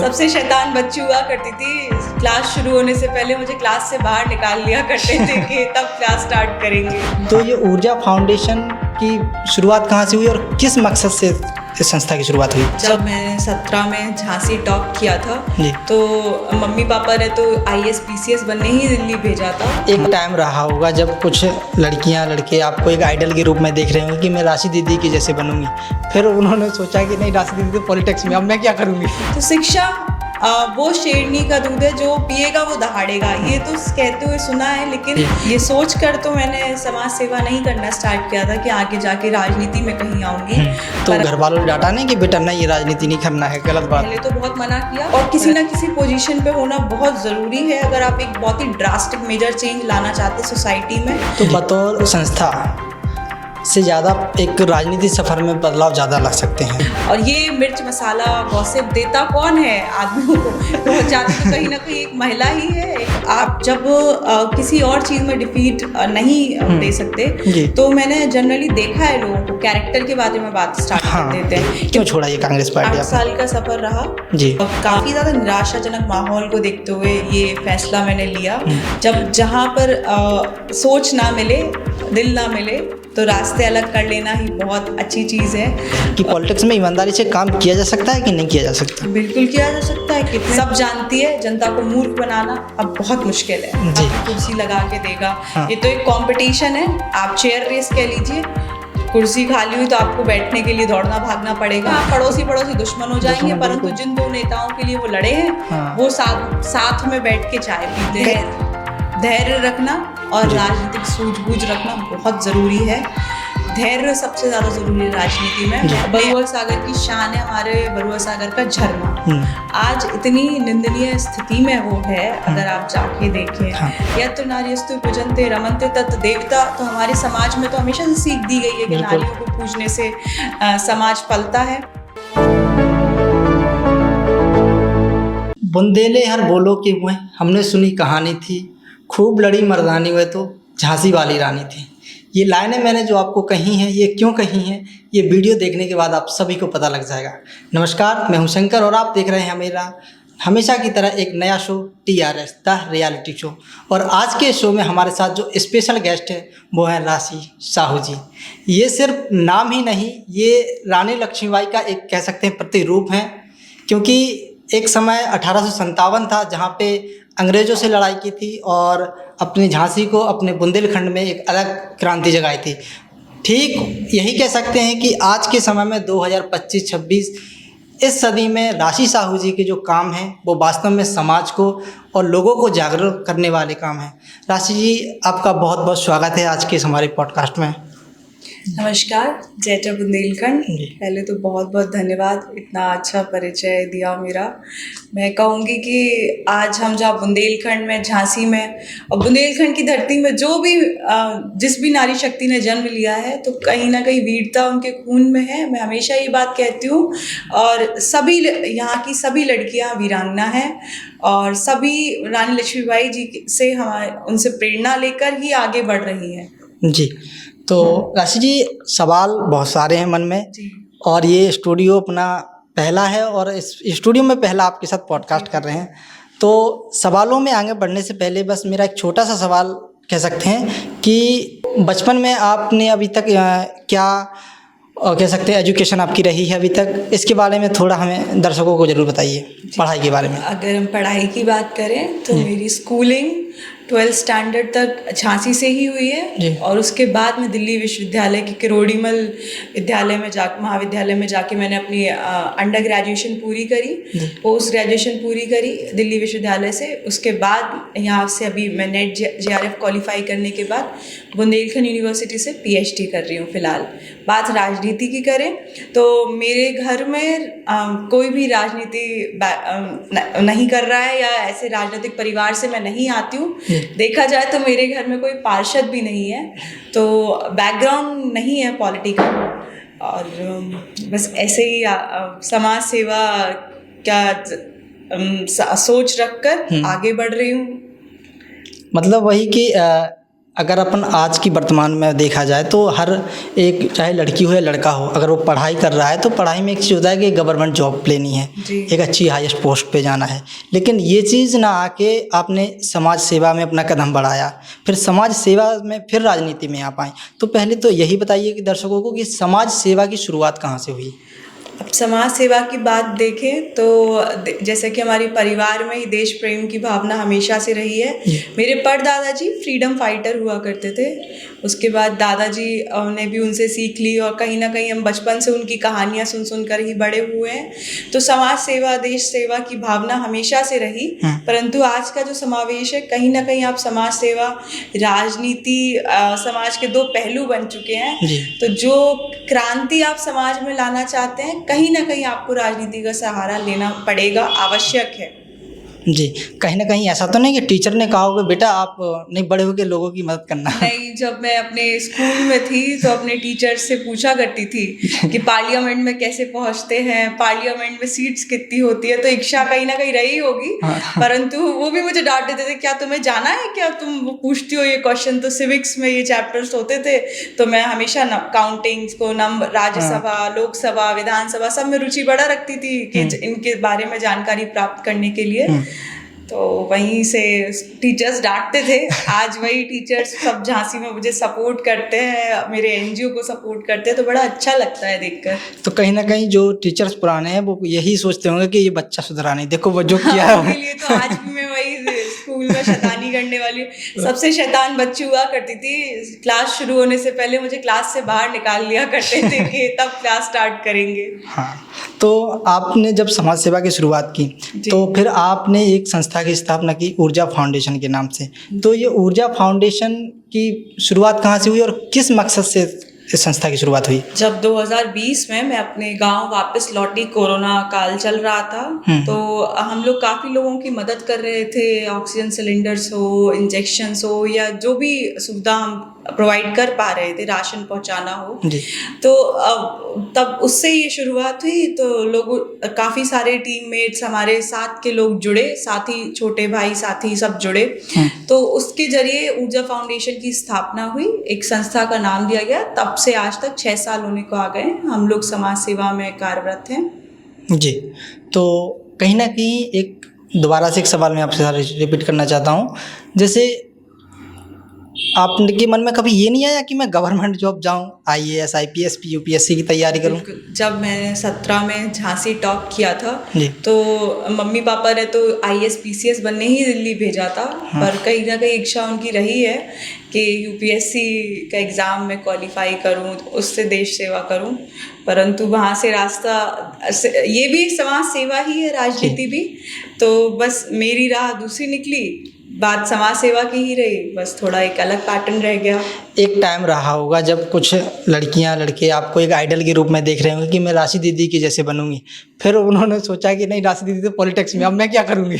सबसे शैतान बच्ची हुआ करती थी। क्लास शुरू होने से पहले मुझे क्लास से बाहर निकाल लिया करते थे कि तब क्लास स्टार्ट करेंगे। तो ये ऊर्जा फाउंडेशन की शुरुआत कहाँ से हुई और किस मकसद से इस संस्था की शुरुआत हुई? जब मैंने 17 में झांसी टॉप किया था जी। तो मम्मी पापा ने तो IAS PCS बनने ही दिल्ली भेजा था। एक टाइम रहा होगा जब कुछ लड़कियां लड़के आपको एक आइडल के रूप में देख रहे होंगे कि मैं राशि दीदी की जैसे बनूंगी, फिर उन्होंने सोचा कि नहीं, राशि दीदी तो पॉलिटिक्स में, अब मैं क्या करूँगी? तो शिक्षा वो शेरनी का दूध है, जो पिएगा वो दहाड़ेगा, ये तो कहते हुए सुना है। लेकिन ये सोच कर तो मैंने समाज सेवा नहीं करना स्टार्ट किया था कि आगे जाके राजनीति में कहीं आऊँगी। तो घर वालों ने डांटा नहीं कि बेटा नहीं, ये राजनीति नहीं करना है, गलत बात? पहले तो बहुत मना किया, और किसी ना किसी पोजीशन पे होना बहुत ज़रूरी है अगर आप एक बहुत ही ड्रास्टिक मेजर चेंज लाना चाहते हैं सोसाइटी में। तो बतौर संस्था से ज़्यादा एक राजनीति सफ़र में बदलाव ज़्यादा ला सकते हैं। और ये मिर्च मसाला गॉसिप देता कौन है आदमियों को? पहुँचाती तो कहीं ना कहीं एक महिला ही है। आप जब किसी और चीज़ में डिफीट नहीं दे सकते, तो मैंने जनरली देखा है लोगों को कैरेक्टर के बारे में बात स्टार्ट कर देते हैं। क्यों छोड़ा ये कांग्रेस पार्टी? 8 साल का सफ़र रहा जी। काफ़ी ज़्यादा निराशाजनक माहौल को देखते हुए ये फैसला मैंने लिया। जब जहाँ पर सोच ना मिले, दिल ना मिले, तो रास्ते अलग कर लेना ही बहुत अच्छी चीज़ है। कि पॉलिटिक्स में ईमानदारी से काम किया जा सकता है कि नहीं किया जा सकता? बिल्कुल किया जा सकता है। कि सब जानती है, जनता को मूर्ख बनाना अब बहुत मुश्किल है। जी। आपको कुर्सी लगा के देगा। ये तो एक कंपटीशन है, आप चेयर रेस कह लीजिए। कुर्सी खाली हुई तो आपको बैठने के लिए दौड़ना भागना पड़ेगा। पड़ोसी दुश्मन हो जाएंगे, परंतु जिन दो नेताओं के लिए वो लड़े हैं, वो साथ में बैठ के चाय पीते हैं। धैर्य रखना और राजनीतिक सूझबूझ रखना बहुत ज़रूरी है। धैर्य सबसे ज़्यादा ज़रूरी है राजनीति में। बरुआ सागर की शान है हमारे बरुआ सागर का झरना। आज इतनी निंदनीय स्थिति में वो है, अगर आप जाके देखें। यत्र नार्यस्तु पूजन्ते रमन्ते तत् देवता। तो हमारे समाज में तो हमेशा से सीख दी गई है कि नारियों को पूजने से समाज पलता है। बुंदेले हर बोलो के हुए, हमने सुनी कहानी थी, खूब लड़ी मर्दानी हुए तो झांसी वाली रानी थी। ये लाइनें मैंने जो आपको कही हैं, ये क्यों कही हैं, ये वीडियो देखने के बाद आप सभी को पता लग जाएगा। नमस्कार, मैं हूं शंकर और आप देख रहे हैं मेरा हमेशा की तरह एक नया show TRS the reality show. और आज के शो में हमारे साथ जो स्पेशल गेस्ट है वो है राशि साहू जी। ये सिर्फ नाम ही नहीं, ये रानी लक्ष्मीबाई का एक कह सकते हैं प्रतिरूप हैं, क्योंकि एक समय 1857 था जहाँ पे अंग्रेज़ों से लड़ाई की थी और अपनी झांसी को, अपने बुंदेलखंड में एक अलग क्रांति जगाई थी। ठीक यही कह सकते हैं कि आज के समय में 2025-26 इस सदी में राशि साहू जी के जो काम हैं वो वास्तव में समाज को और लोगों को जागरूक करने वाले काम हैं। राशि जी, आपका बहुत बहुत स्वागत है आज के हमारे पॉडकास्ट में। नमस्कार, जय बुंदेलखंड। पहले तो बहुत बहुत धन्यवाद, इतना अच्छा परिचय दिया मेरा। मैं कहूँगी कि आज हम जहाँ बुंदेलखंड में, झांसी में और बुंदेलखंड की धरती में जो भी जिस भी नारी शक्ति ने जन्म लिया है, तो कहीं ना कहीं वीरता उनके खून में है। मैं हमेशा ये बात कहती हूँ। और सभी यहाँ की सभी लड़कियाँ वीरांगना हैं और सभी रानी लक्ष्मीबाई जी से उनसे प्रेरणा लेकर ही आगे बढ़ रही हैं। जी। तो राशि जी, सवाल बहुत सारे हैं मन में जी। और ये स्टूडियो अपना पहला है और इस स्टूडियो में पहला आपके साथ पॉडकास्ट कर रहे हैं। तो सवालों में आगे बढ़ने से पहले बस मेरा एक छोटा सा सवाल कह सकते हैं कि बचपन में आपने अभी तक क्या कह सकते हैं एजुकेशन आपकी रही है अभी तक, इसके बारे में थोड़ा हमें दर्शकों को ज़रूर बताइए, पढ़ाई के बारे में। अगर हम पढ़ाई की बात करें तो मेरी स्कूलिंग 12th स्टैंडर्ड तक झांसी से ही हुई है और उसके बाद में दिल्ली विश्वविद्यालय की किरोड़ीमल विद्यालय में महाविद्यालय में जाके मैंने अपनी अंडर ग्रेजुएशन पूरी करी, पोस्ट ग्रेजुएशन पूरी करी दिल्ली विश्वविद्यालय से। उसके बाद यहाँ से अभी मैं नेट JRF क्वालिफाई करने के बाद बुंदेलखंड यूनिवर्सिटी से PhD कर रही हूँ फिलहाल। बात राजनीति की करें तो मेरे घर में कोई भी राजनीति नहीं कर रहा है या ऐसे राजनीतिक परिवार से मैं नहीं आती हूँ। देखा जाए तो मेरे घर में कोई पार्षद भी नहीं है, तो बैकग्राउंड नहीं है पॉलिटिकल। और बस ऐसे ही समाज सेवा क्या सोच रखकर आगे बढ़ रही हूँ। मतलब वही कि अगर अपन आज की वर्तमान में देखा जाए तो हर एक, चाहे लड़की हो या लड़का हो, अगर वो पढ़ाई कर रहा है तो पढ़ाई में एक चीज़ होता है कि गवर्नमेंट जॉब लेनी है, एक अच्छी हाईएस्ट पोस्ट पे जाना है। लेकिन ये चीज़ ना आके आपने समाज सेवा में अपना कदम बढ़ाया, फिर समाज सेवा में फिर राजनीति में आ पाए। तो पहले तो यही बताइए कि दर्शकों को कि समाज सेवा की शुरुआत कहाँ से हुई? अब समाज सेवा की बात देखें तो जैसे कि हमारे परिवार में ही देश प्रेम की भावना हमेशा से रही है। मेरे परदादाजी फ्रीडम फाइटर हुआ करते थे। उसके बाद दादाजी ने भी उनसे सीख ली और कहीं ना कहीं हम बचपन से उनकी कहानियाँ सुन सुन कर ही बड़े हुए हैं। तो समाज सेवा, देश सेवा की भावना हमेशा से रही। परंतु आज का जो समावेश है, कहीं ना कहीं आप समाज सेवा, राजनीति, समाज के दो पहलू बन चुके हैं। तो जो क्रांति आप समाज में लाना चाहते हैं, कहीं ना कहीं आपको राजनीति का सहारा लेना पड़ेगा, आवश्यक है। जी, कहीं ना कहीं ऐसा तो नहीं कि टीचर ने कहा होगा बेटा आप नहीं बड़े होकर लोगों की मदद करना? नहीं, जब मैं अपने स्कूल में थी तो अपने टीचर से पूछा करती थी कि पार्लियामेंट में कैसे पहुंचते हैं, पार्लियामेंट में सीट्स कितनी होती है। तो इच्छा कहीं ना कहीं रही होगी, परंतु वो भी मुझे डांट देते थे, क्या तुम्हें जाना है, क्या तुम पूछती हो ये क्वेश्चन। तो सिविक्स में ये चैप्टर्स होते थे, तो मैं हमेशा काउंटिंग्स को, नंबर, राज्यसभा, लोकसभा, विधानसभा, सब में रुचि बड़ा रखती थी कि इनके बारे में जानकारी प्राप्त करने के लिए। तो वहीं से टीचर्स डांटते थे। आज वही टीचर्स सब झांसी में मुझे सपोर्ट करते हैं, मेरे एनजीओ को सपोर्ट करते हैं, तो बड़ा अच्छा लगता है देखकर। तो कहीं ना कहीं जो टीचर्स पुराने हैं वो यही सोचते होंगे कि ये बच्चा सुधरा नहीं, देखो वो जो किया है। उनके लिए तो आज भी मैं वही स्कूल में शैतानी करने वाली सबसे शैतान बच्ची हुआ करती थी। क्लास शुरू होने से पहले मुझे क्लास से बाहर निकाल लिया करते थे कि तब क्लास स्टार्ट करेंगे। हाँ, तो आपने जब समाज सेवा की शुरुआत की तो फिर आपने एक संस्था की स्थापना की ऊर्जा फाउंडेशन के नाम से। तो ये ऊर्जा फाउंडेशन की शुरुआत कहाँ से हुई और किस मकसद से इस संस्था की शुरुआत हुई? जब 2020 में मैं अपने गांव वापस लौटी, कोरोना काल चल रहा था, तो हम लोग काफ़ी लोगों की मदद कर रहे थे। ऑक्सीजन सिलेंडर्स हो, इंजेक्शंस हो, या जो भी सुविधा हम प्रोवाइड कर पा रहे थे, राशन पहुंचाना हो। तो तब उससे ये शुरुआत हुई। तो लोग, काफ़ी सारे टीममेट्स, हमारे साथ के लोग जुड़े, साथी, छोटे भाई साथी सब जुड़े। तो उसके जरिए ऊर्जा फाउंडेशन की स्थापना हुई, एक संस्था का नाम दिया गया। तब से आज तक 6 साल होने को आ गए, हम लोग समाज सेवा में कार्यरत हैं। जी, तो कहीं ना कहीं एक दोबारा से एक सवाल मैं आपसे रिपीट करना चाहता हूँ। जैसे आपके मन में कभी ये नहीं आया कि मैं गवर्नमेंट जॉब जाऊं, IAS, IPS, UPSC की तैयारी करूं? जब मैंने 17 में झांसी टॉप किया था तो मम्मी पापा ने तो IAS PCS बनने ही दिल्ली भेजा था। पर कहीं ना कहीं इच्छा उनकी रही है कि UPSC का एग्ज़ाम में क्वालिफाई करूं, उससे देश सेवा करूं। परंतु वहाँ से रास्ता, ये भी समाज सेवा ही है, राजनीति भी। तो बस मेरी राह दूसरी निकली, बात समाज सेवा की ही रही, बस थोड़ा एक अलग पैटर्न रह गया। एक टाइम रहा होगा जब कुछ लड़कियां लड़के आपको एक आइडल के रूप में देख रहे होंगे कि मैं राशि दीदी की जैसे बनूंगी, फिर उन्होंने सोचा कि नहीं, राशि दीदी तो पॉलिटिक्स में, अब मैं क्या करूंगी?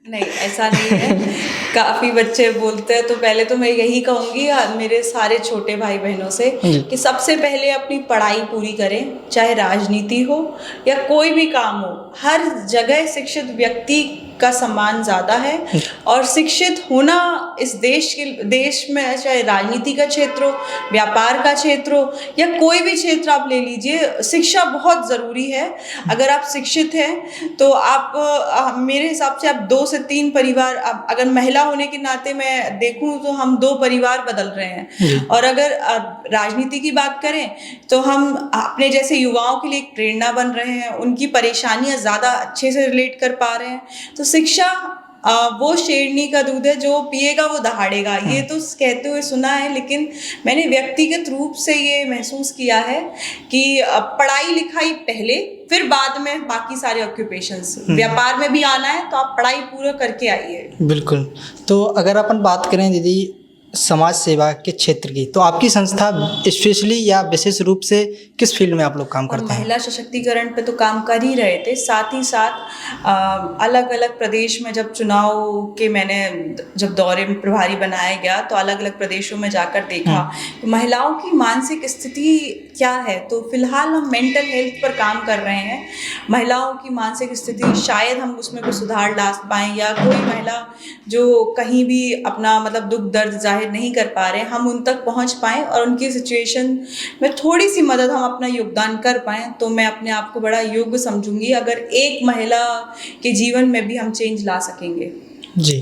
नहीं, ऐसा नहीं है। काफ़ी बच्चे बोलते हैं, तो पहले तो मैं यही कहूँगी मेरे सारे छोटे भाई बहनों से कि सबसे पहले अपनी पढ़ाई पूरी करें, चाहे राजनीति हो या कोई भी काम हो। हर जगह शिक्षित व्यक्ति का सम्मान ज़्यादा है, और शिक्षित होना इस देश में, चाहे राजनीति का क्षेत्र हो, व्यापार का क्षेत्र हो, या कोई भी क्षेत्र आप ले लीजिए, शिक्षा बहुत ज़रूरी है। अगर आप शिक्षित हैं तो आप, मेरे हिसाब से आप 2 से 3 परिवार, अगर महिला होने के नाते मैं देखूं तो हम 2 परिवार बदल रहे हैं। और अगर राजनीति की बात करें तो हम अपने जैसे युवाओं के लिए एक प्रेरणा बन रहे हैं, उनकी परेशानियां ज़्यादा अच्छे से रिलेट कर पा रहे हैं। तो शिक्षा वो शेरनी का दूध है, जो पिएगा वो दहाड़ेगा, ये तो कहते हुए सुना है। लेकिन मैंने व्यक्तिगत रूप से ये महसूस किया है कि पढ़ाई लिखाई पहले, फिर बाद में बाकी सारे ऑक्यूपेशंस। व्यापार में भी आना है तो आप पढ़ाई पूरा करके आइए। बिल्कुल। तो अगर अपन बात करें दीदी समाज सेवा के क्षेत्र की, तो आपकी संस्था स्पेशली या विशेष रूप से किस फील्ड में आप लोग काम करते हैं? महिला सशक्तिकरण पे तो काम कर ही रहे थे, साथ ही साथ अलग अलग प्रदेश में जब चुनाव के मैंने जब दौरे में प्रभारी बनाया गया, तो अलग अलग प्रदेशों में जाकर देखा तो महिलाओं की मानसिक स्थिति क्या है। तो फिलहाल हम मेंटल हेल्थ पर काम कर रहे हैं। महिलाओं की मानसिक स्थिति, शायद हम उसमें कुछ सुधार ला पाएँ, या कोई महिला जो कहीं भी अपना मतलब दुख दर्द जाहिर कार्य नहीं कर पा रहे हैं, हम उन तक पहुंच पाएँ और उनकी सिचुएशन में थोड़ी सी मदद हम अपना योगदान कर पाएँ, तो मैं अपने आप को बड़ा योग्य समझूंगी अगर एक महिला के जीवन में भी हम चेंज ला सकेंगे। जी।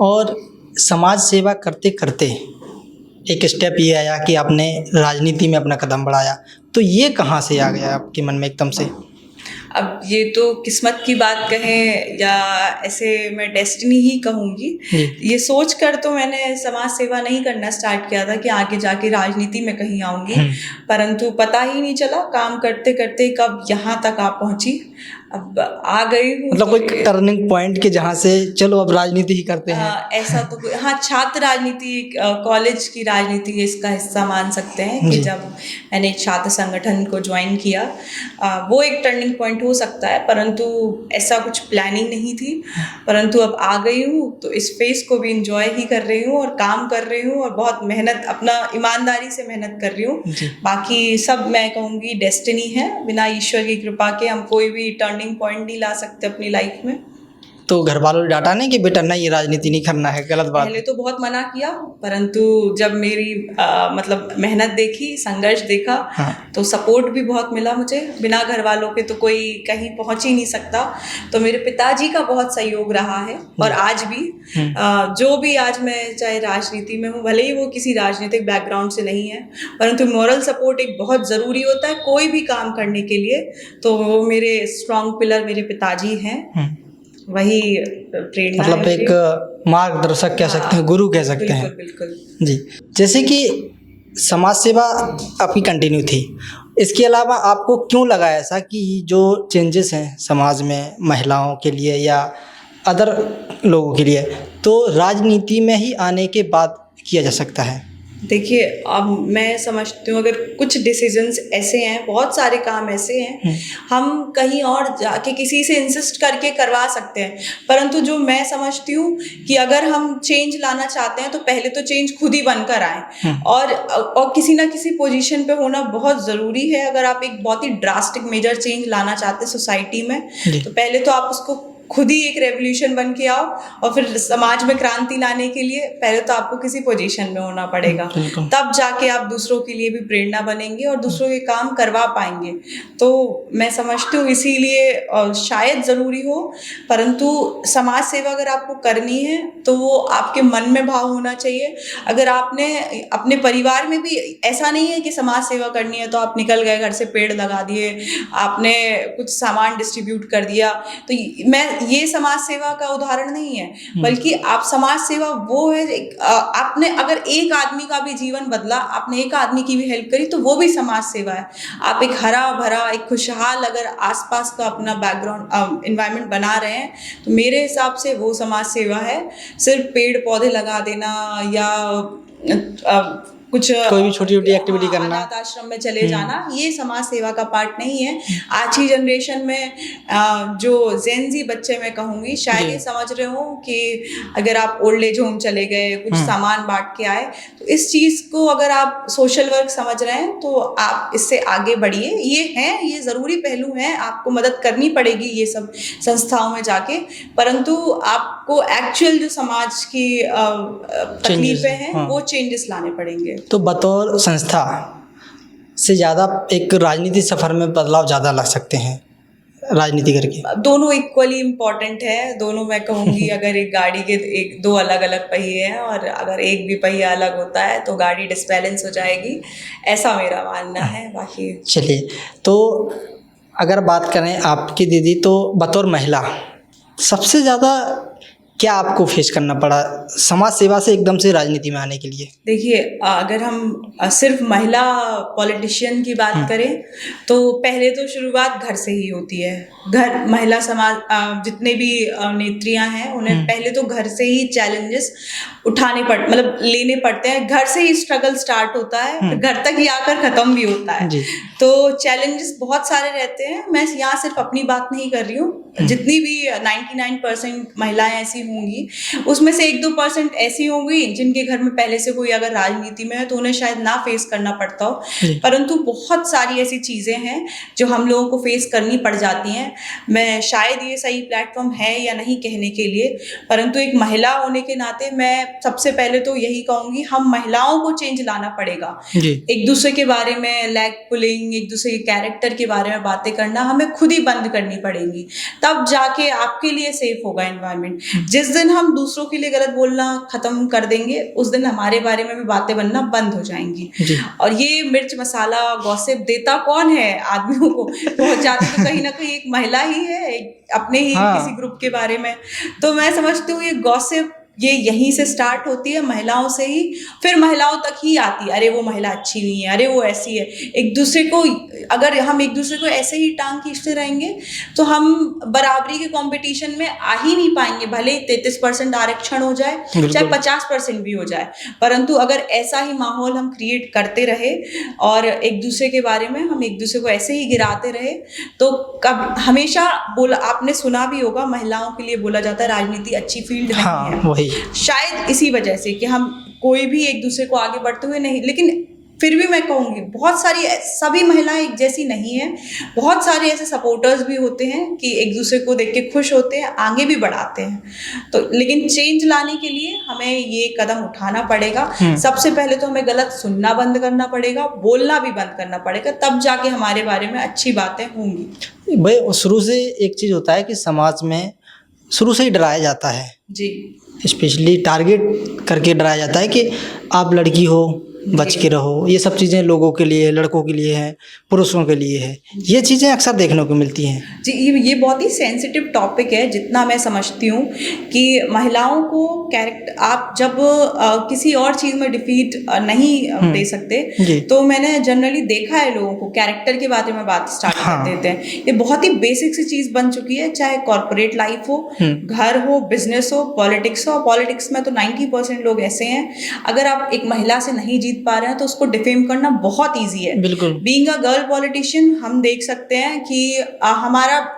और समाज सेवा करते करते एक स्टेप ये आया कि आपने राजनीति में अपना कदम बढ़ाया, तो ये कहाँ से आ गया आपके मन में एकदम से? अब ये तो किस्मत की बात कहें या ऐसे मैं डेस्टिनी ही कहूँगी। ये सोच कर तो मैंने समाज सेवा नहीं करना स्टार्ट किया था कि आगे जाके राजनीति में कहीं आऊँगी, परंतु पता ही नहीं चला काम करते करते कब यहाँ तक आ पहुँची, अब आ गई हूँ। मतलब कोई टर्निंग पॉइंट के जहाँ से चलो अब राजनीति ही करते हैं? ऐसा तो कोई, हाँ, छात्र राजनीति, कॉलेज की राजनीति इसका हिस्सा मान सकते हैं कि जब मैंने छात्र संगठन को ज्वाइन किया, वो एक टर्निंग पॉइंट हो सकता है, परंतु ऐसा कुछ प्लानिंग नहीं थी। परंतु अब आ गई हूँ तो इस फेस को भी इंजॉय ही कर रही हूँ और काम कर रही हूँ और बहुत मेहनत, अपना ईमानदारी से मेहनत कर रही हूँ। बाकी सब मैं कहूँगी डेस्टिनी है, बिना ईश्वर की कृपा के हम कोई भी टर्निंग पॉइंट नहीं ला सकते अपनी लाइफ में। तो घर वालों ने डांटा नहीं कि बेटा नहीं ये राजनीति नहीं करना है, गलत बात? पहले तो बहुत मना किया, परंतु जब मेरी मतलब मेहनत देखी, संघर्ष देखा, तो सपोर्ट भी बहुत मिला मुझे। बिना घर वालों के तो कोई कहीं पहुंच ही नहीं सकता, तो मेरे पिताजी का बहुत सहयोग रहा है। और आज भी जो भी आज मैं चाहे राजनीति में हूँ, भले ही वो किसी राजनीतिक बैकग्राउंड से नहीं है, परंतु मॉरल सपोर्ट एक बहुत ज़रूरी होता है कोई भी काम करने के लिए, तो वो मेरे स्ट्रॉन्ग पिलर मेरे पिताजी हैं, वही प्रेरणा मतलब है। एक मार्गदर्शक कह सकते हैं, गुरु कह सकते हैं। बिल्कुल। जी। जैसे कि समाज सेवा आपकी कंटिन्यू थी, इसके अलावा आपको क्यों लगा ऐसा कि जो चेंजेस हैं समाज में महिलाओं के लिए या अदर लोगों के लिए, तो राजनीति में ही आने के बाद किया जा सकता है? देखिए, अब मैं समझती हूँ अगर कुछ डिसीजंस ऐसे हैं, बहुत सारे काम ऐसे हैं, हम कहीं और जाके किसी से इंसिस्ट करके करवा सकते हैं, परंतु जो मैं समझती हूँ कि अगर हम चेंज लाना चाहते हैं तो पहले तो चेंज खुद ही बनकर आए और किसी ना किसी पोजीशन पे होना बहुत ज़रूरी है। अगर आप एक बहुत ही ड्रास्टिक मेजर चेंज लाना चाहते हैं सोसाइटी में, तो पहले तो आप उसको खुद ही एक रेवोल्यूशन बन के आओ, और फिर समाज में क्रांति लाने के लिए पहले तो आपको किसी पोजीशन में होना पड़ेगा, तब जाके आप दूसरों के लिए भी प्रेरणा बनेंगे और दूसरों के काम करवा पाएंगे। तो मैं समझती हूँ इसीलिए शायद ज़रूरी हो, परंतु समाज सेवा अगर आपको करनी है तो वो आपके मन में भाव होना चाहिए। अगर आपने अपने परिवार में भी, ऐसा नहीं है कि समाज सेवा करनी है तो आप निकल गए घर से, पेड़ लगा दिए, आपने कुछ सामान डिस्ट्रीब्यूट कर दिया, तो मैं ये समाज सेवा का उदाहरण नहीं है, बल्कि आप समाज सेवा वो है, आपने अगर एक आदमी का भी जीवन बदला, आपने एक आदमी की भी हेल्प करी, तो वो भी समाज सेवा है। आप एक हरा भरा, एक खुशहाल अगर आसपास का अपना बैकग्राउंड एनवायरनमेंट बना रहे हैं, तो मेरे हिसाब से वो समाज सेवा है। सिर्फ पेड़ पौधे लगा देना या कुछ कोई भी छोटी छोटी एक्टिविटी करना, अनाथ आश्रम में चले जाना, ये समाज सेवा का पार्ट नहीं है। आज की जनरेशन में जो जेनजी बच्चे मैं कहूँगी, शायद ये समझ रहे हो कि अगर आप ओल्ड एज होम चले गए, कुछ सामान बांट के आए, तो इस चीज़ को अगर आप सोशल वर्क समझ रहे हैं तो आप इससे आगे बढ़िए। ये ज़रूरी पहलू हैं, आपको मदद करनी पड़ेगी ये सब संस्थाओं में जाके, परंतु आपको एक्चुअल जो समाज की तकलीफें हैं वो चेंजेस लाने पड़ेंगे। तो बतौर संस्था से ज़्यादा एक राजनीति सफ़र में बदलाव ज़्यादा ला सकते हैं राजनीति करके? दोनों इक्वली इम्पॉर्टेंट है। दोनों मैं कहूँगी अगर एक गाड़ी के एक दो अलग अलग पहिए हैं और अगर एक भी पहिया अलग होता है तो गाड़ी डिसबैलेंस हो जाएगी, ऐसा मेरा मानना है। बाकी चलिए, तो अगर बात करें आपकी दीदी, तो बतौर महिला सबसे ज़्यादा क्या आपको फेस करना पड़ा समाज सेवा से एकदम से राजनीति में आने के लिए? देखिए, अगर हम सिर्फ महिला पॉलिटिशियन की बात करें तो पहले तो शुरुआत घर से ही होती है। घर, महिला समाज जितने भी नेत्रियां हैं उन्हें पहले तो घर से ही चैलेंजेस मतलब लेने पड़ते हैं। घर से ही स्ट्रगल स्टार्ट होता है, फिर घर तक ही आकर ख़त्म भी होता है। तो चैलेंजेस बहुत सारे रहते हैं। मैं यहाँ सिर्फ अपनी बात नहीं कर रही हूँ, जितनी भी 99% महिलाएं ऐसी होंगी, उसमें से 1-2% ऐसी होंगी जिनके घर में पहले से कोई अगर राजनीति में है तो उन्हें शायद ना फेस करना पड़ता हो, परंतु बहुत सारी ऐसी चीज़ें हैं जो हम लोगों को फेस करनी पड़ जाती हैं। मैं शायद ये सही प्लेटफॉर्म है या नहीं कहने के लिए, परंतु एक महिला होने के नाते मैं सबसे पहले तो यही कहूँगी, हम महिलाओं को चेंज लाना पड़ेगा। एक दूसरे के बारे में लैग पुलिंग, एक दूसरे के कैरेक्टर के बारे में बातें करना हमें खुद ही बंद करनी पड़ेगी, तब जाके आपके लिए सेफ होगा एनवायरनमेंट। जिस दिन हम दूसरों के लिए गलत बोलना खत्म कर देंगे, उस दिन हमारे बारे में भी बातें बनना बंद हो जाएंगी। और ये मिर्च मसाला गॉसिप देता कौन है आदमियों को, पहुंचाती तो कहीं ना कहीं एक महिला ही है, अपने ही किसी ग्रुप के बारे में। तो मैं समझती हूँ ये गॉसिप ये यहीं से स्टार्ट होती है, महिलाओं से ही, फिर महिलाओं तक ही आती है। अरे वो महिला अच्छी नहीं है, अरे वो ऐसी है। एक दूसरे को अगर हम एक दूसरे को ऐसे ही टांग खींचते रहेंगे तो हम बराबरी के कंपटीशन में आ ही नहीं पाएंगे। भले ही 33% आरक्षण हो जाए, चाहे 50% भी हो जाए, परंतु अगर ऐसा ही माहौल हम क्रिएट करते रहे और एक दूसरे के बारे में हम एक दूसरे को ऐसे ही गिराते रहे तो कब हमेशा बोला, आपने सुना भी होगा, महिलाओं के लिए बोला जाता है राजनीति अच्छी फील्ड नहीं है। शायद इसी वजह से कि हम कोई भी एक दूसरे को आगे बढ़ते हुए नहीं, लेकिन फिर भी मैं कहूँगी बहुत सारी, सभी महिलाएं एक जैसी नहीं हैं। बहुत सारे ऐसे सपोर्टर्स भी होते हैं कि एक दूसरे को देख के खुश होते हैं, आगे भी बढ़ाते हैं। तो लेकिन चेंज लाने के लिए हमें ये कदम उठाना पड़ेगा। सबसे पहले तो हमें गलत सुनना बंद करना पड़ेगा, बोलना भी बंद करना पड़ेगा, तब जाके हमारे बारे में अच्छी बातें होंगी। भाई शुरू से एक चीज़ होता है कि समाज में शुरू से ही डराया जाता है जी, स्पेशली टारगेट करके डराया जाता है कि आप लड़की हो, बच के रहो। ये सब चीज़ें लोगों के लिए, लड़कों के लिए है, पुरुषों के लिए है। ये चीज़ें अक्सर देखने को मिलती हैं जी। ये बहुत ही सेंसिटिव टॉपिक है, जितना मैं समझती हूँ कि महिलाओं को कैरेक्टर, आप जब किसी और चीज़ में डिफीट नहीं दे सकते, तो मैंने जनरली देखा है लोगों को कैरेक्टर के बारे में बात स्टार्ट कर देते हैं। ये बहुत ही बेसिक सी चीज़ बन चुकी है, चाहे कॉर्पोरेट लाइफ हो, घर हो, बिजनेस हो, पॉलिटिक्स हो। पॉलिटिक्स में तो 90% लोग ऐसे हैं, अगर आप एक महिला से नहीं जीत पा रहे हैं तो उसको डिफेम करना बहुत ईजी है। बिल्कुल। बीइंग अ गर्ल पॉलिटिशियन हम देख सकते हैं कि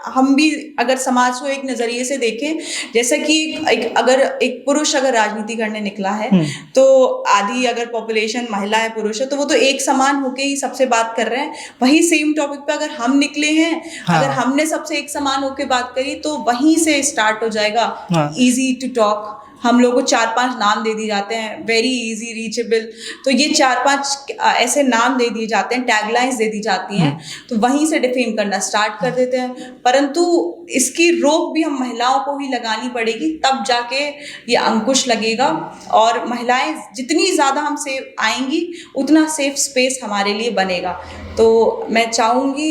हम भी अगर समाज को एक नजरिए से देखें, जैसे कि अगर एक पुरुष अगर राजनीति करने निकला है तो आधी अगर पॉपुलेशन महिला है, पुरुष है, तो वो तो एक समान होके ही सबसे बात कर रहे हैं। वही सेम टॉपिक पे अगर हम निकले हैं, अगर हमने सबसे एक समान होके बात करी, तो वहीं से स्टार्ट हो जाएगा इजी टू टॉक। हम लोगों को 4-5 नाम दे दिए जाते हैं, वेरी इजी रीचेबल, तो ये 4-5 ऐसे नाम दे दिए जाते हैं, टैगलाइंस दे दी जाती हैं, तो वहीं से डिफेम करना स्टार्ट कर देते हैं। परंतु इसकी रोक भी हम महिलाओं को ही लगानी पड़ेगी, तब जाके ये अंकुश लगेगा। और महिलाएं जितनी ज़्यादा हम सेफ आएंगी, उतना सेफ स्पेस हमारे लिए बनेगा। तो मैं चाहूँगी,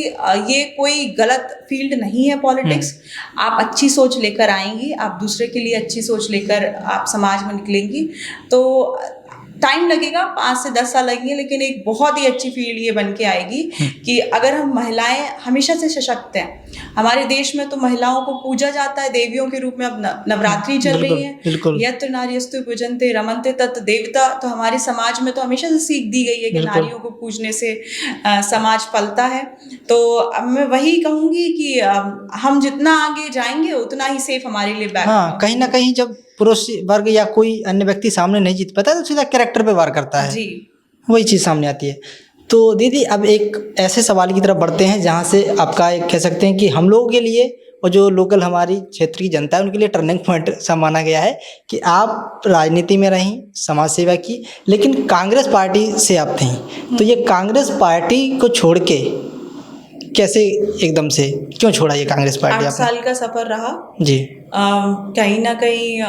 ये कोई गलत फील्ड नहीं है पॉलिटिक्स। आप अच्छी सोच लेकर आएंगी, आप दूसरे के लिए अच्छी सोच लेकर आप समाज में निकलेंगी, तो टाइम लगेगा, 5 से 10 साल लगेंगे, लेकिन एक बहुत ही अच्छी फील्ड ये बन के आएगी कि अगर हम महिलाएं हमेशा से सशक्त हैं। हमारे देश में तो महिलाओं को पूजा जाता है देवियों के रूप में, अब नवरात्रि चल रही है, यत्र नार्यस्तु पूजन्ते रमन्ते तत् देवता। तो हमारे समाज में तो हमेशा से सीख दी गई है कि नारियों को पूजने से समाज फलता है। तो मैं वही कहूँगी कि हम जितना आगे जाएंगे उतना ही सेफ हमारे लिए बैक। कहीं ना कहीं जब पुरुष वर्ग या कोई अन्य व्यक्ति सामने नहीं जीत पाता तो सीधा कैरेक्टर पे वार करता है जी, वही चीज़ सामने आती है। तो दीदी अब एक ऐसे सवाल की तरफ बढ़ते हैं जहाँ से आपका एक कह सकते हैं कि हम लोगों के लिए और जो लोकल हमारी क्षेत्र की जनता है उनके लिए टर्निंग पॉइंट सा माना गया है कि आप राजनीति में रहीं, समाज सेवा की, लेकिन कांग्रेस पार्टी से आप थीं, तो ये कांग्रेस पार्टी को छोड़ के कैसे एकदम से क्यों छोड़ा ये कांग्रेस पार्टी? 8 साल का सफ़र रहा जी। कहीं ना कहीं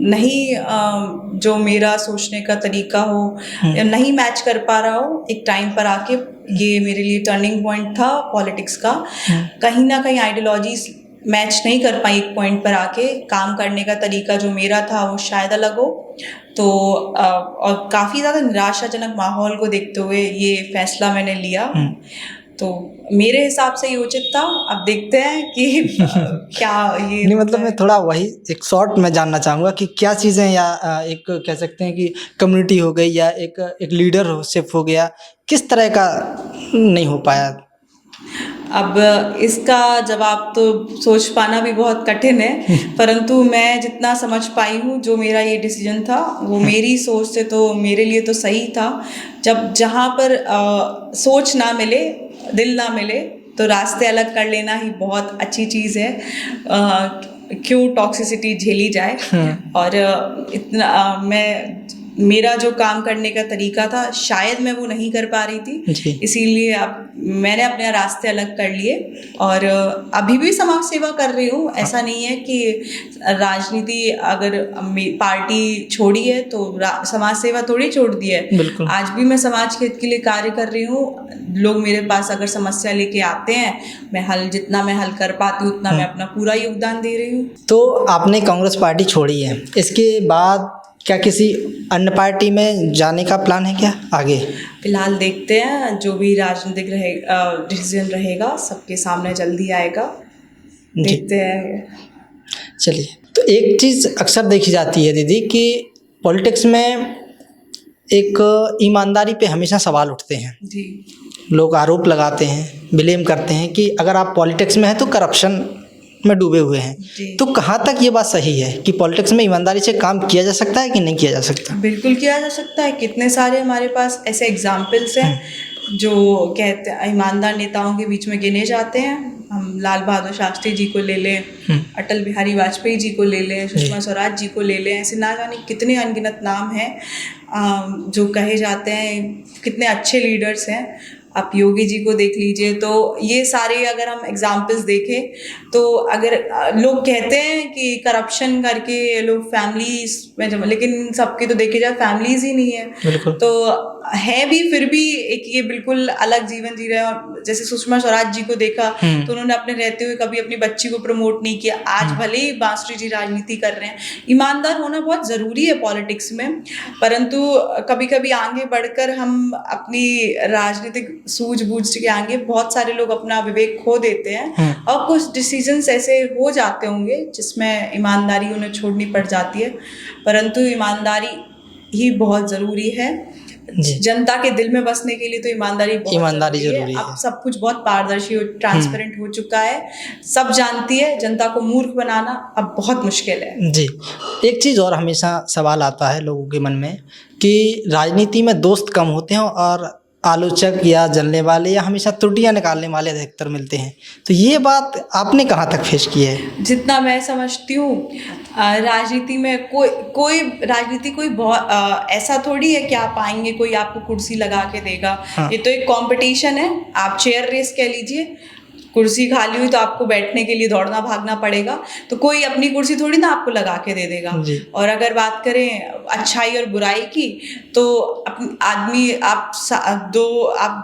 नहीं जो मेरा सोचने का तरीका हो या नहीं मैच कर पा रहा हो, एक टाइम पर आके ये मेरे लिए टर्निंग पॉइंट था पॉलिटिक्स का। कहीं ना कहीं आइडियोलॉजीज मैच नहीं कर पाई, एक पॉइंट पर आके काम करने का तरीका जो मेरा था वो शायद अलग हो। तो और काफ़ी ज़्यादा निराशाजनक माहौल को देखते हुए ये फैसला मैंने लिया। तो मेरे हिसाब से ये उचित था। अब देखते हैं कि क्या ये नहीं, मतलब मैं थोड़ा वही एक शॉर्ट में जानना चाहूँगा कि क्या चीज़ें, या एक कह सकते हैं कि कम्युनिटी हो गई या एक लीडर शिप हो गया, किस तरह का नहीं हो पाया? अब इसका जवाब तो सोच पाना भी बहुत कठिन है, परंतु मैं जितना समझ पाई हूँ, जो मेरा ये डिसीजन था वो मेरी सोच से तो मेरे लिए तो सही था। जब जहाँ पर सोच ना मिले, दिल ना मिले, तो रास्ते अलग कर लेना ही बहुत अच्छी चीज़ है। क्यों टॉक्सिसिटी झेली जाए। और इतना मेरा जो काम करने का तरीका था, शायद मैं वो नहीं कर पा रही थी, इसीलिए अब मैंने अपने रास्ते अलग कर लिए और अभी भी समाज सेवा कर रही हूँ। ऐसा नहीं है कि राजनीति अगर पार्टी छोड़ी है तो समाज सेवा थोड़ी छोड़ दी है। आज भी मैं समाज हित के लिए कार्य कर रही हूँ। लोग मेरे पास अगर समस्या लेके आते हैं, मैं जितना मैं हल कर पाती हूँ उतना मैं अपना पूरा योगदान दे रही हूँ। तो आपने कांग्रेस पार्टी छोड़ी है, इसके बाद क्या किसी अन्य पार्टी में जाने का प्लान है क्या आगे? फिलहाल देखते हैं, जो भी राजनीतिक डिसीजन रहेगा सबके सामने जल्दी आएगा, देखते हैं। चलिए, तो एक चीज़ अक्सर देखी जाती है दीदी कि पॉलिटिक्स में एक ईमानदारी पे हमेशा सवाल उठते हैं जी। लोग आरोप लगाते हैं, ब्लेम करते हैं कि अगर आप पॉलिटिक्स में हैं तो करप्शन में डूबे हुए हैं। तो कहाँ तक ये बात सही है कि पॉलिटिक्स में ईमानदारी से काम किया जा सकता है कि नहीं किया जा सकता? बिल्कुल किया जा सकता है। कितने सारे हमारे पास ऐसे एग्जाम्पल्स हैं जो कहते हैं ईमानदार नेताओं के बीच में गिने जाते हैं। हम लाल बहादुर शास्त्री जी को ले लें, अटल बिहारी वाजपेयी जी को ले लें, सुषमा स्वराज जी को ले लें, ऐसे ना जाने कितने अनगिनत नाम हैं जो कहे जाते हैं, कितने अच्छे लीडर्स हैं। आप योगी जी को देख लीजिए। तो ये सारे अगर हम एग्जाम्पल्स देखें तो अगर लोग कहते हैं कि करप्शन करके लोग फैमिलीज में लेकिन सबके तो देखे जाए फैमिलीज ही नहीं है। तो है भी, फिर भी एक ये बिल्कुल अलग जीवन जी रहे हैं। और जैसे सुषमा स्वराज जी को देखा तो उन्होंने अपने रहते हुए कभी अपनी बच्ची को प्रमोट नहीं किया। आज भले ही बांसुरी जी राजनीति कर रहे हैं। ईमानदार होना बहुत ज़रूरी है पॉलिटिक्स में, परंतु कभी कभी आगे बढ़कर हम अपनी राजनीतिक सूझबूझ के आगे बहुत सारे लोग अपना विवेक खो देते हैं और कुछ डिसीजंस ऐसे हो जाते होंगे जिसमें ईमानदारी उन्हें छोड़नी पड़ जाती है। परंतु ईमानदारी ही बहुत ज़रूरी है। जनता के दिल में बसने के लिए तो ईमानदारी जरूरी है। अब सब कुछ बहुत पारदर्शी और ट्रांसपेरेंट हो चुका है, सब जानती है। जनता को मूर्ख बनाना अब बहुत मुश्किल है। जी, एक चीज़ और हमेशा सवाल आता है लोगों के मन में कि राजनीति में दोस्त कम होते हैं और आलोचक या जलने वाले या हमेशा त्रुटियां निकालने वाले अधिकतर मिलते हैं। तो ये बात आपने कहाँ तक फेस की है? जितना मैं समझती हूँ, राजनीति में कोई राजनीति कोई बहुत ऐसा थोड़ी है कि आप आएंगे कोई आपको कुर्सी लगा के देगा। ये तो एक कंपटीशन है। आप चेयर रेस कह लीजिए, कुर्सी खाली हुई तो आपको बैठने के लिए दौड़ना भागना पड़ेगा। तो कोई अपनी कुर्सी थोड़ी ना आपको लगा के दे देगा। और अगर बात करें अच्छाई और बुराई की, तो आदमी आप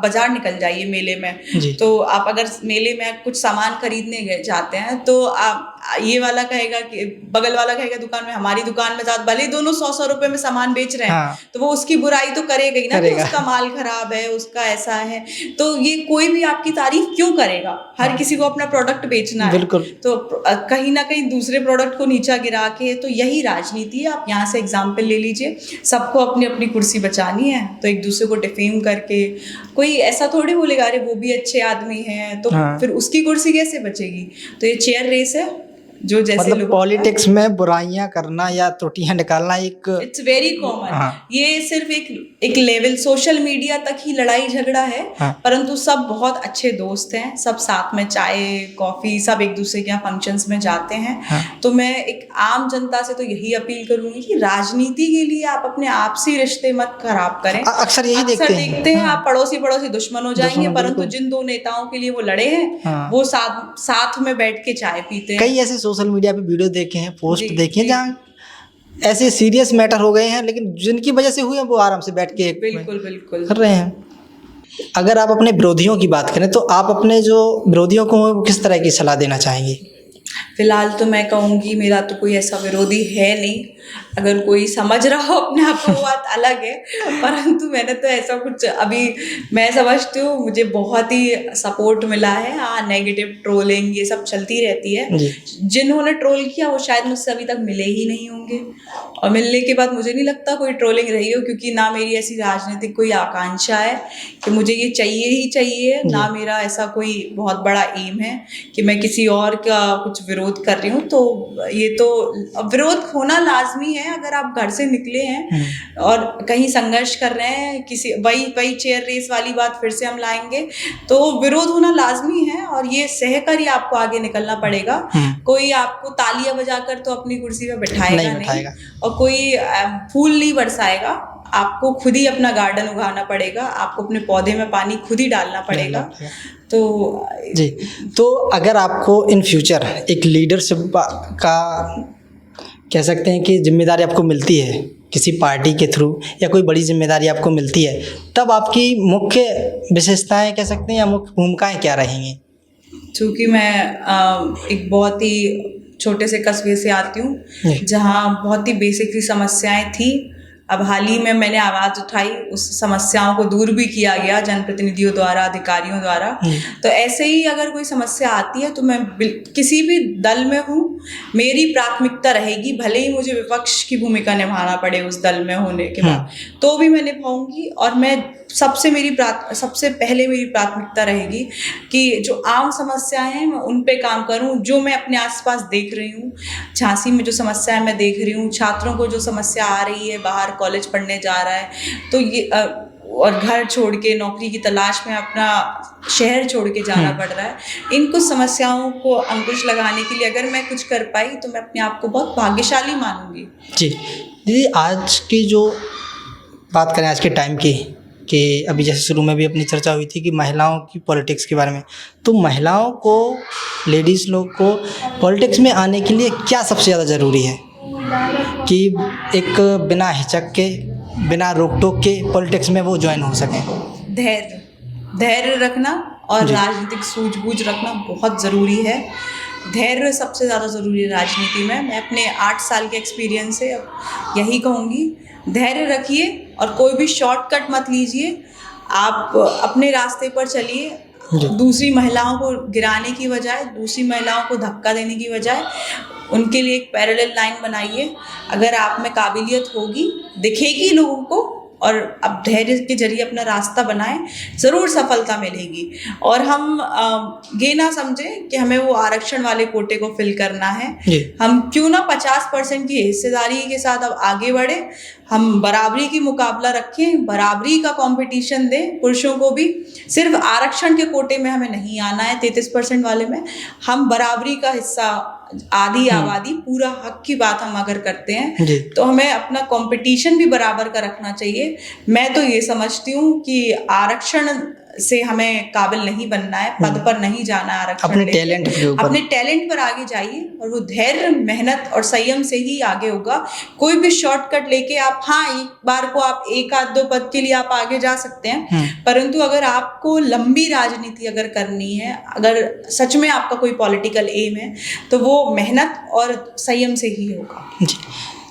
बाजार निकल जाइए मेले में, तो आप अगर मेले में कुछ सामान खरीदने जाते हैं तो आप ये वाला कहेगा कि बगल वाला कहेगा दुकान में, हमारी दुकान में जात भले दोनों 100 रुपए में सामान बेच रहे हैं, तो वो उसकी बुराई तो करेगा ही ना कि उसका माल खराब है, उसका ऐसा है। तो ये कोई भी आपकी तारीफ क्यों करेगा? हर किसी को अपना प्रोडक्ट बेचना है, तो कहीं ना कहीं दूसरे प्रोडक्ट को नीचा गिरा के, तो यही राजनीति है। आप यहाँ से एग्जाम्पल ले लीजिए। सबको अपनी अपनी कुर्सी बचानी है, तो एक दूसरे को डिफेम करके कोई ऐसा थोड़ी बोलेगा अरे वो भी अच्छे आदमी हैं, तो फिर उसकी कुर्सी कैसे बचेगी? तो ये चेयर रेस है। जो जैसे मतलब पॉलिटिक्स में बुराइयां करना या त्रुटियां निकालना इट्स वेरी कॉमन। ये सिर्फ एक लेवल सोशल मीडिया तक ही लड़ाई झगड़ा है। परंतु सब बहुत अच्छे दोस्त हैं, सब साथ में चाय कॉफी सब एक दूसरे के यहाँ फंक्शंस में जाते हैं। तो मैं एक आम जनता से तो यही अपील करूंगी कि राजनीति के लिए आप अपने आपसी रिश्ते मत खराब करें। अक्सर यही देखते हैं आप पड़ोसी दुश्मन हो जाएंगे, परंतु जिन दो नेताओं के लिए वो लड़े हैं वो साथ में बैठ के चाय पीते हैं। कई ऐसे सोशल मीडिया पे वीडियो देखे हैं, पोस्ट देखे हैं जहाँ ऐसे सीरियस मैटर हो गए हैं, लेकिन जिनकी वजह से हुए वो आराम से बैठ के बिल्कुल कर रहे हैं। अगर आप अपने विरोधियों की बात करें तो आप अपने जो विरोधियों को किस तरह की सलाह देना चाहेंगे? फिलहाल तो मैं कहूँगी मेरा तो कोई ऐसा विरोधी है नहीं। अगर कोई समझ रहा हो अपने आप को वो बात अलग है, परंतु मैंने तो ऐसा कुछ अभी, मैं समझती हूँ मुझे बहुत ही सपोर्ट मिला है। हाँ, नेगेटिव ट्रोलिंग ये सब चलती रहती है। जिन्होंने ट्रोल किया वो शायद मुझसे अभी तक मिले ही नहीं होंगे, और मिलने के बाद मुझे नहीं लगता कोई ट्रोलिंग रही हो, क्योंकि ना मेरी ऐसी राजनीतिक कोई आकांक्षा है कि मुझे ये चाहिए ही चाहिए, ना मेरा ऐसा कोई बहुत बड़ा एम है कि मैं किसी और का कुछ विरोध कर रही हूँ। तो ये तो विरोध होना लाजमी है। अगर आप घर से निकले हैं और कहीं संघर्ष कर रहे हैं, किसी वही चेयर रेस वाली बात फिर से हम लाएंगे, तो विरोध होना लाजमी है और ये सहकर ही आपको आगे निकलना पड़ेगा। कोई आपको तालियां बजाकर तो अपनी कुर्सी पे बिठाएगा नहीं, और कोई फूल नहीं बरसाएगा। आपको खुद ही अपना गार्डन उगाना पड़ेगा, आपको अपने पौधे में पानी खुद ही डालना पड़ेगा। तो जी, तो अगर आपको इन फ्यूचर एक लीडरशिप का कह सकते हैं कि जिम्मेदारी आपको मिलती है किसी पार्टी के थ्रू, या कोई बड़ी जिम्मेदारी आपको मिलती है, तब आपकी मुख्य विशेषताएं कह सकते हैं या मुख्य भूमिकाएं क्या रहेंगी? चूँकि मैं एक बहुत ही छोटे से कस्बे से आती हूँ जहाँ बहुत ही बेसिक सी समस्याएं थी। अब हाल ही में मैंने आवाज़ उठाई, उस समस्याओं को दूर भी किया गया जनप्रतिनिधियों द्वारा, अधिकारियों द्वारा। तो ऐसे ही अगर कोई समस्या आती है तो मैं किसी भी दल में हूँ, मेरी प्राथमिकता रहेगी, भले ही मुझे विपक्ष की भूमिका निभाना पड़े उस दल में होने के बाद, तो भी मैं निभाऊंगी। और मैं सबसे पहले मेरी प्राथमिकता रहेगी कि जो आम समस्याएं हैं मैं उन पे काम करूं। जो मैं अपने आसपास देख रही हूँ, झांसी में जो समस्याएं मैं देख रही हूँ, छात्रों को जो समस्या आ रही है, बाहर कॉलेज पढ़ने जा रहा है तो ये और घर छोड़ के नौकरी की तलाश में अपना शहर छोड़ के जाना पड़ रहा है, इन कुछ समस्याओं को अंकुश लगाने के लिए अगर मैं कुछ कर पाई तो मैं अपने आप को बहुत भाग्यशाली मानूंगी। जी दीदी, आज की जो बात करें आज के टाइम की, कि अभी जैसे शुरू में भी अपनी चर्चा हुई थी कि महिलाओं की पॉलिटिक्स के बारे में, तो महिलाओं को, लेडीज़ लोग को पॉलिटिक्स में आने के लिए क्या सबसे ज़्यादा ज़रूरी है कि एक बिना हिचक के, बिना रोक टोक के पॉलिटिक्स में वो ज्वाइन हो सकें? धैर्य रखना और राजनीतिक सूझबूझ रखना बहुत ज़रूरी है। धैर्य सबसे ज़्यादा ज़रूरी है राजनीति में। मैं अपने 8 साल के एक्सपीरियंस से यही कहूँगी, धैर्य रखिए और कोई भी शॉर्टकट मत लीजिए। आप अपने रास्ते पर चलिए, दूसरी महिलाओं को गिराने की बजाय, दूसरी महिलाओं को धक्का देने की बजाय उनके लिए एक पैरेलल लाइन बनाइए। अगर आप में काबिलियत होगी, दिखेगी लोगों को, और अब धैर्य के जरिए अपना रास्ता बनाएं, ज़रूर सफलता मिलेगी। और हम ये ना समझें कि हमें वो आरक्षण वाले कोटे को फिल करना है। हम क्यों ना 50% की हिस्सेदारी के साथ अब आगे बढ़े, हम बराबरी की मुकाबला रखें, बराबरी का कंपटीशन दें पुरुषों को भी। सिर्फ आरक्षण के कोटे में हमें नहीं आना है, 33% वाले में। हम बराबरी का हिस्सा, आधी आबादी, पूरा हक की बात हम अगर करते हैं तो हमें अपना कंपटीशन भी बराबर का रखना चाहिए। मैं तो ये समझती हूँ कि आरक्षण से हमें काबिल नहीं बनना है, पद पर नहीं जाना है आरक्षण, अपने टैलेंट पर आगे जाइए, और वो धैर्य, मेहनत और संयम से ही आगे होगा। कोई भी शॉर्टकट लेके आप, हाँ एक बार को आप 1-2 पद के लिए आप आगे जा सकते हैं, परंतु अगर आपको लंबी राजनीति अगर करनी है, अगर सच में आपका कोई पॉलिटिकल एम है, तो वो मेहनत और संयम से ही होगा।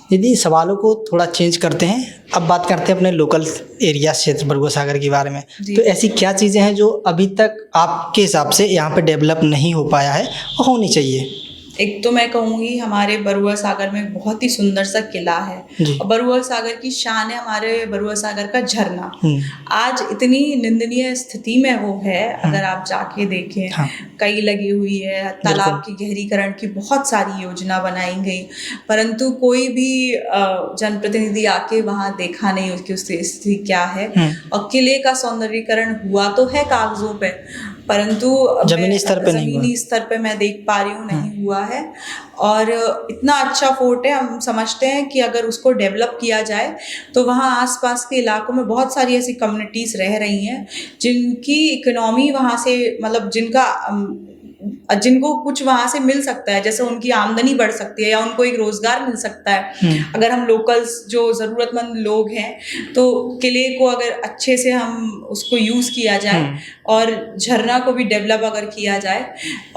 दीदी, सवालों को थोड़ा चेंज करते हैं, अब बात करते हैं अपने लोकल एरिया क्षेत्र बरुआ सागर के बारे में। तो ऐसी क्या चीज़ें हैं जो अभी तक आपके हिसाब से यहाँ पे डेवलप नहीं हो पाया है और होनी चाहिए? एक तो मैं कहूँगी हमारे बरुआ सागर में बहुत ही सुंदर सा किला है, और बरुआ सागर की शान है हमारे बरुआ सागर का झरना। आज इतनी निंदनीय स्थिति में वो है, अगर आप जाके देखें, कई लगी हुई है, तालाब की गहरीकरण की बहुत सारी योजना बनाई गई, परंतु कोई भी जनप्रतिनिधि आके वहाँ देखा नहीं उसकी स्थिति क्या है। और किले का सौंदर्यीकरण हुआ तो है कागजों पे, परंतु जमीनी स्तर पे मैं देख पा रही हूँ नहीं हुआ है। और इतना अच्छा फोर्ट है, हम समझते हैं कि अगर उसको डेवलप किया जाए तो वहाँ आसपास के इलाकों में बहुत सारी ऐसी कम्युनिटीज़ रह रही हैं जिनकी इकोनॉमी वहाँ से, मतलब जिनका जिनको कुछ वहां से मिल सकता है, जैसे उनकी आमदनी बढ़ सकती है या उनको एक रोजगार मिल सकता है। अगर हम लोकल्स जो जरूरतमंद लोग हैं तो किले को अगर अच्छे से हम उसको यूज किया जाए और झरना को भी डेवलप अगर किया जाए,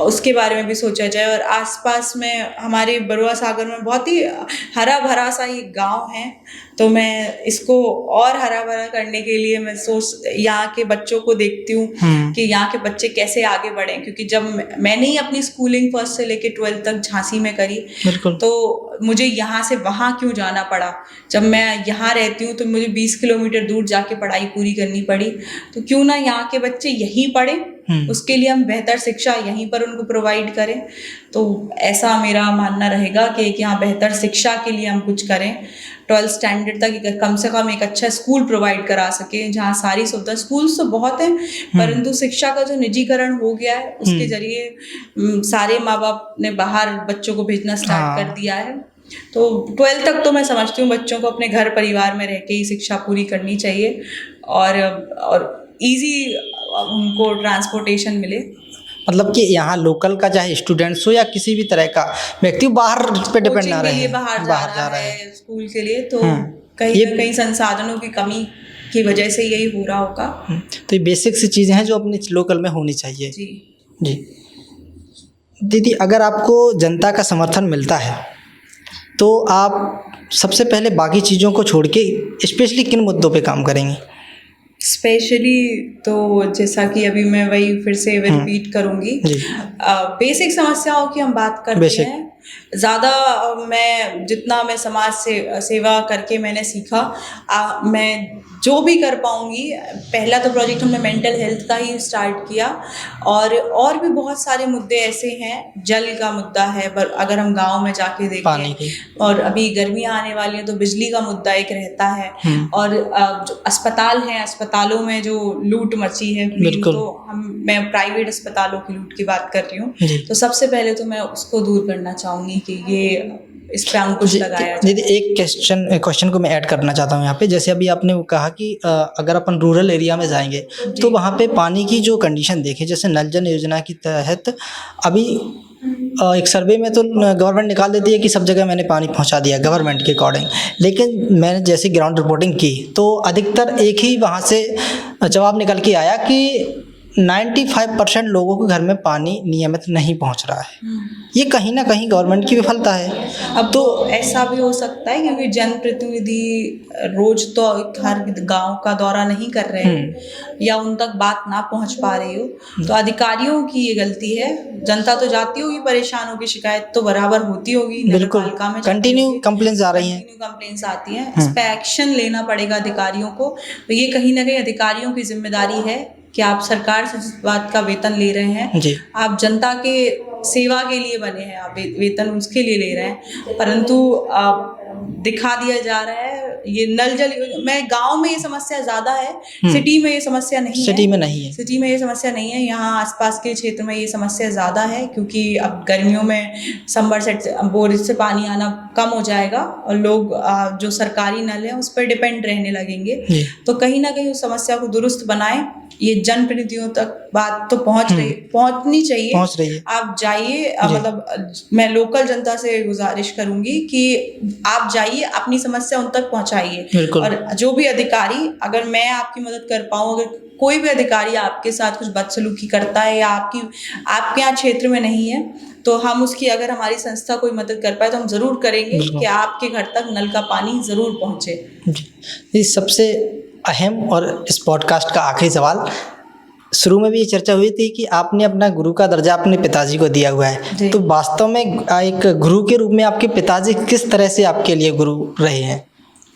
उसके बारे में भी सोचा जाए। और आसपास में हमारे बरुआ सागर में बहुत ही हरा भरा सा ये गांव है, तो मैं इसको और हरा भरा करने के लिए मैं यहाँ के बच्चों को देखती हूँ कि यहाँ के बच्चे कैसे आगे बढ़े, क्योंकि जब मैंने ही अपनी स्कूलिंग 1st से लेके 12th तक झांसी में करी, तो मुझे यहाँ से वहाँ क्यों जाना पड़ा। जब मैं यहाँ रहती हूँ तो मुझे 20 किलोमीटर दूर जाके पढ़ाई पूरी करनी पड़ी, तो क्यों ना यहाँ के बच्चे यहीं पढ़े, उसके लिए हम बेहतर शिक्षा यहीं पर उनको प्रोवाइड करें। तो ऐसा मेरा मानना रहेगा कि यहाँ बेहतर शिक्षा के लिए हम कुछ करें, 12th स्टैंडर्ड तक कम से कम एक अच्छा स्कूल प्रोवाइड करा सके जहाँ सारी सुविधा, स्कूल्स तो बहुत हैं परंतु शिक्षा का जो निजीकरण हो गया है उसके जरिए सारे माँ बाप ने बाहर बच्चों को भेजना स्टार्ट कर दिया है। तो 12th तक तो मैं समझती हूँ बच्चों को अपने घर परिवार में रह के ही शिक्षा पूरी करनी चाहिए और इजी उनको ट्रांसपोर्टेशन मिले। मतलब कि यहाँ लोकल का चाहे स्टूडेंट्स हो या किसी भी तरह का व्यक्ति बाहर पे डिपेंड ना रहे, बाहर जा रहा है स्कूल के लिए, तो कहीं ना कहीं संसाधनों की कमी की वजह से यही हो रहा होगा। तो ये बेसिक सी चीज़ें हैं जो अपने लोकल में होनी चाहिए। जी दीदी, अगर आपको जनता का समर्थन मिलता है तो आप सबसे पहले बाकी चीज़ों को छोड़ के स्पेशली किन मुद्दों पे काम करेंगी? स्पेशली तो जैसा कि अभी मैं वही फिर से रिपीट करूंगी, बेसिक समस्याओं की हम बात करते हैं। ज़्यादा मैं जितना मैं समाज से सेवा करके मैंने सीखा, मैं जो भी कर पाऊंगी, पहला तो प्रोजेक्ट हमने मेंटल हेल्थ का ही स्टार्ट किया और भी बहुत सारे मुद्दे ऐसे हैं। जल का मुद्दा है, पर अगर हम गांव में जाके देखें, और अभी गर्मियाँ आने वाली हैं तो बिजली का मुद्दा एक रहता है, और जो अस्पताल हैं, अस्पतालों में जो लूट मची है, तो मैं प्राइवेट अस्पतालों की लूट की बात कर रही हूँ, तो सबसे पहले तो मैं उसको दूर करना चाहूँगी कि ये इस पे अंकुश लगाया जाए। दीदी, एक क्वेश्चन को मैं ऐड करना चाहता हूँ यहाँ पे। जैसे अभी आपने कहा कि अगर अपन रूरल एरिया में जाएंगे तो वहाँ पे पानी की जो कंडीशन देखें, जैसे नल जल योजना के तहत अभी एक सर्वे में तो गवर्नमेंट निकाल देती है कि सब जगह मैंने पानी पहुंचा दिया गवर्नमेंट के अकॉर्डिंग, लेकिन मैंने जैसे ग्राउंड रिपोर्टिंग की तो अधिकतर एक ही वहाँ से जवाब निकल के आया कि 95% लोगों के घर में पानी नियमित नहीं पहुंच रहा है। ये कहीं ना कहीं गवर्नमेंट की विफलता है। अब तो ऐसा भी हो सकता है क्योंकि जनप्रतिनिधि रोज तो हर गांव का दौरा नहीं कर रहे हैं या उन तक बात ना पहुंच पा रही हो, तो अधिकारियों की ये गलती है। जनता तो जाती होगी, परेशान होगी, शिकायत तो बराबर होती होगी, बिल्कुल कंटिन्यू कंप्लेंट्स आ रही हैं, कंप्लेंट्स आती हैं। इस पे एक्शन लेना पड़ेगा अधिकारियों को। तो ये कहीं ना कहीं अधिकारियों की जिम्मेदारी है कि आप सरकार से जिस बात का वेतन ले रहे हैं, आप जनता के सेवा के लिए बने हैं, आप वेतन उसके लिए ले रहे हैं, परंतु दिखा दिया जा रहा है ये नल जल। मैं गांव में ये समस्या ज़्यादा है, सिटी में ये समस्या नहीं है। सिटी में नहीं है, सिटी में ये समस्या नहीं है। यहाँ आसपास के क्षेत्र में ये समस्या ज़्यादा है क्योंकि अब गर्मियों में समरसेट बोर से पानी आना कम हो जाएगा और लोग जो सरकारी नल है उस पर डिपेंड रहने लगेंगे। तो कहीं ना कहीं उस समस्या को दुरुस्त बनाएं। ये जनप्रतिनिधियों तक बात तो पहुंचनी चाहिए, पहुंच रही है। आप जाइए, मतलब मैं लोकल जनता से गुजारिश करूंगी कि आप जाइए, अपनी समस्या उन तक पहुंचाइए। और जो भी अधिकारी, अगर मैं आपकी मदद कर पाऊँ, अगर कोई भी अधिकारी आपके साथ कुछ बदसलूकी करता है या आपके यहाँ क्षेत्र में नहीं है, तो हम उसकी, अगर हमारी संस्था कोई मदद कर पाए तो हम ज़रूर करेंगे कि आपके घर तक नल का पानी ज़रूर पहुँचे। जी, सबसे अहम और इस पॉडकास्ट का आखिरी सवाल, शुरू में भी ये चर्चा हुई थी कि आपने अपना गुरु का दर्जा अपने पिताजी को दिया हुआ है, तो वास्तव में एक गुरु के रूप में आपके पिताजी किस तरह से आपके लिए गुरु रहे हैं?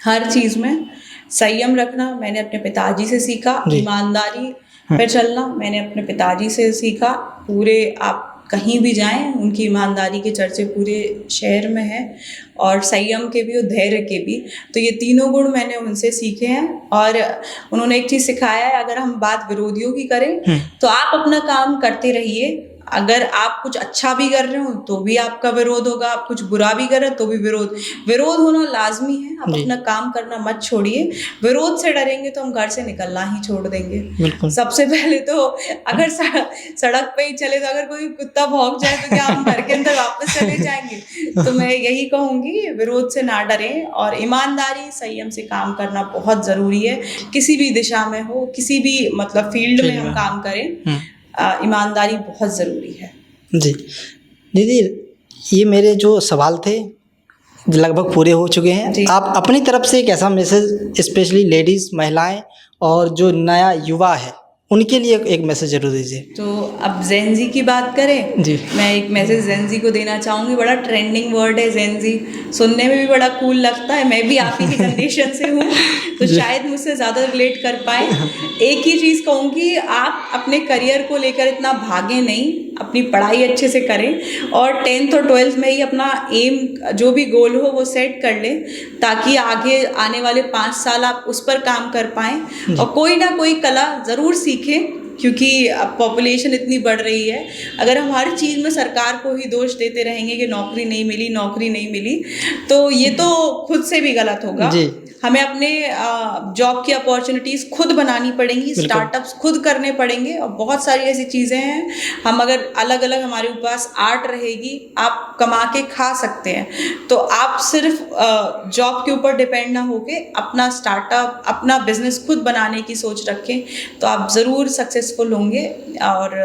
हर चीज़ में संयम रखना मैंने अपने पिताजी से सीखा, ईमानदारी पे चलना मैंने अपने पिताजी से सीखा। पूरे आप कहीं भी जाएं, उनकी ईमानदारी के चर्चे पूरे शहर में हैं, और संयम के भी और धैर्य के भी। तो ये तीनों गुण मैंने उनसे सीखे हैं। और उन्होंने एक चीज़ सिखाया है, अगर हम बात विरोधियों की करें तो आप अपना काम करते रहिए, अगर आप कुछ अच्छा भी कर रहे हो तो भी आपका विरोध होगा, आप कुछ बुरा भी कर रहे हो तो भी विरोध होना लाजमी है। आप अपना काम करना मत छोड़िए। विरोध से डरेंगे तो हम घर से निकलना ही छोड़ देंगे। सबसे पहले तो अगर सड़क पे ही चले तो अगर कोई कुत्ता भौंक जाए तो क्या हम घर के अंदर वापस चले जाएंगे? तो मैं यही कहूंगी, विरोध से ना डरें और ईमानदारी संयम से काम करना बहुत जरूरी है। किसी भी दिशा में हो, किसी भी मतलब फील्ड में हम काम करें, ईमानदारी बहुत ज़रूरी है। जी दीदी, ये मेरे जो सवाल थे लगभग पूरे हो चुके हैं। आप अपनी तरफ से एक ऐसा मैसेज स्पेशली लेडीज़, महिलाएं और जो नया युवा है उनके लिए एक मैसेज जरूर दीजिए। तो अब जेनजी की बात करें जी, मैं एक मैसेज जेनजी को देना चाहूँगी। बड़ा ट्रेंडिंग वर्ड है जेनजी, सुनने में भी बड़ा कूल लगता है। मैं भी आप ही की जनरेशन से हूँ तो शायद मुझसे ज़्यादा रिलेट कर पाए। एक ही चीज़ कहूँगी, आप अपने करियर को लेकर इतना भागें नहीं, अपनी पढ़ाई अच्छे से करें और 10th और 12th में ही अपना एम जो भी गोल हो वो सेट कर लें, ताकि आगे आने वाले 5 साल आप उस पर काम कर पाएँ और कोई ना कोई कला ज़रूर सीखें, क्योंकि अब पॉपुलेशन इतनी बढ़ रही है। अगर हम हर चीज़ में सरकार को ही दोष देते रहेंगे कि नौकरी नहीं मिली, तो ये तो खुद से भी गलत होगा। हमें अपने जॉब की अपॉर्चुनिटीज़ खुद बनानी पड़ेंगी, स्टार्टअप्स खुद करने पड़ेंगे और बहुत सारी ऐसी चीज़ें हैं। हम अगर अलग अलग हमारे पास आर्ट रहेगी, आप कमा के खा सकते हैं। तो आप सिर्फ जॉब के ऊपर डिपेंड ना होके अपना स्टार्टअप, अपना बिजनेस खुद बनाने की सोच रखें, तो आप ज़रूर सक्सेसफुल होंगे और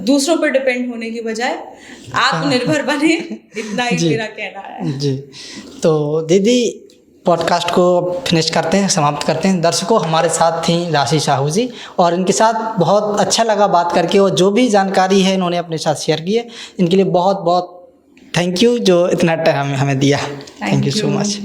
दूसरों पर डिपेंड होने की बजाय आत्मनिर्भर बने। इतना ही मेरा कहना है जी। तो दीदी, पॉडकास्ट को फिनिश करते हैं, समाप्त करते हैं। दर्शकों, हमारे साथ थी राशि साहू जी और इनके साथ बहुत अच्छा लगा बात करके और जो भी जानकारी है इन्होंने अपने साथ शेयर की है, इनके लिए बहुत बहुत थैंक यू जो इतना टाइम हमें दिया। Thank you so much.